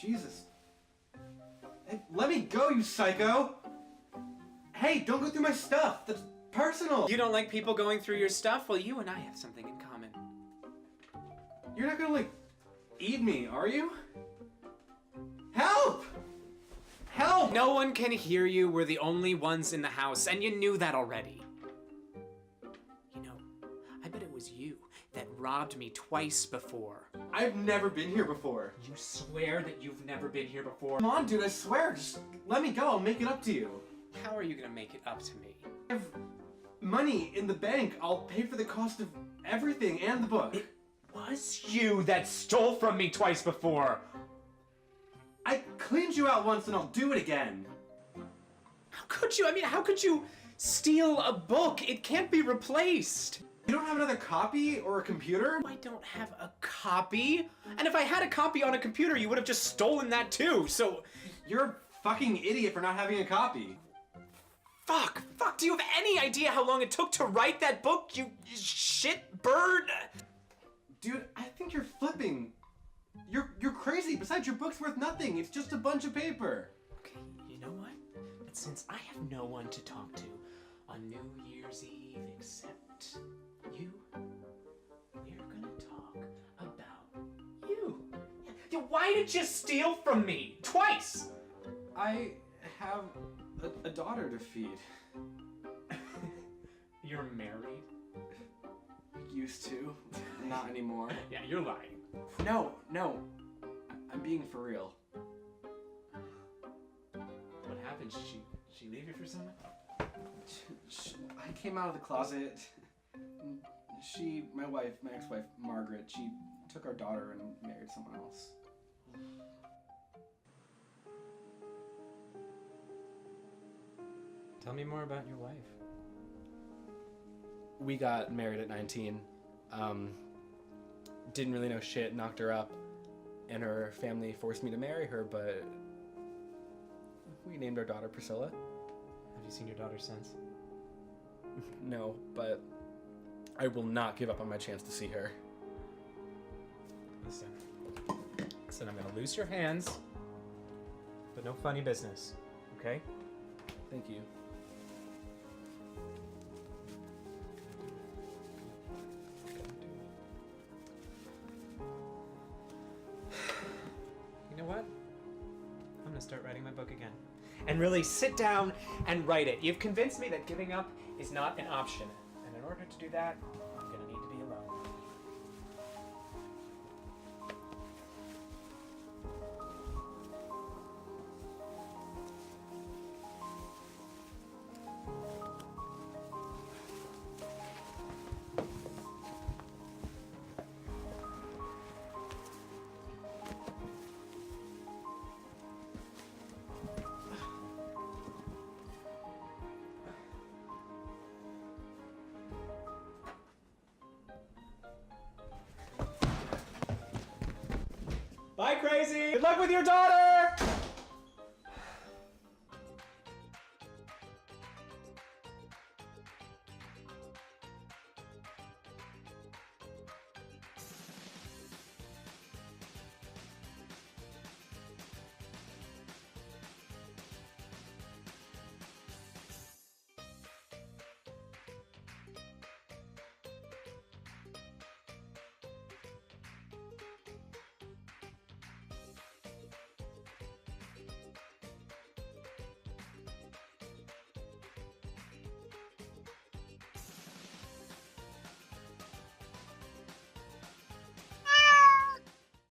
Jesus. Hey, let me go, you psycho! Hey, don't go through my stuff! That's personal! You don't like people going through your stuff? Well, you and I have something in common. You're not gonna, like, eat me, are you? Help! Help! No one can hear you. We're the only ones in the house, and you knew that already. You know, I bet it was you that robbed me twice before. I've never been here before. You swear that you've never been here before? Come on, dude, I swear. Just let me go. I'll make it up to you. How are you gonna make it up to me? I have money in the bank. I'll pay for the cost of everything and the book. It was you that stole from me twice before. I cleaned you out once and I'll do it again. How could you? I mean, how could you steal a book? It can't be replaced. You don't have another copy or a computer? I don't have a copy. And if I had a copy on a computer, you would have just stolen that too, so... You're a fucking idiot for not having a copy. Fuck, do you have any idea how long it took to write that book, you shit bird? Dude, I think you're flipping. You're crazy. Besides, your book's worth nothing. It's just a bunch of paper. Okay, you know what? But since I have no one to talk to on New Year's Eve except you, we're gonna talk about you. Yeah, why did you steal from me? Twice! I have a daughter to feed. You're married? Used to. Not anymore. Yeah, you're lying. No. I'm being for real. What happened? Did she leave you for someone? I came out of the closet. My ex-wife, Margaret, she took our daughter and married someone else. Tell me more about your wife. We got married at 19. Didn't really know shit, knocked her up, and her family forced me to marry her, but we named our daughter Priscilla. Have you seen your daughter since? No, but I will not give up on my chance to see her. Listen, I'm gonna loose your hands, but no funny business, okay? Thank you. You know what? I'm gonna start writing my book again. And really sit down and write it. You've convinced me that giving up is not an option. And in order to do that, I'm gonna need to be alone. Bye, crazy! Good luck with your daughter!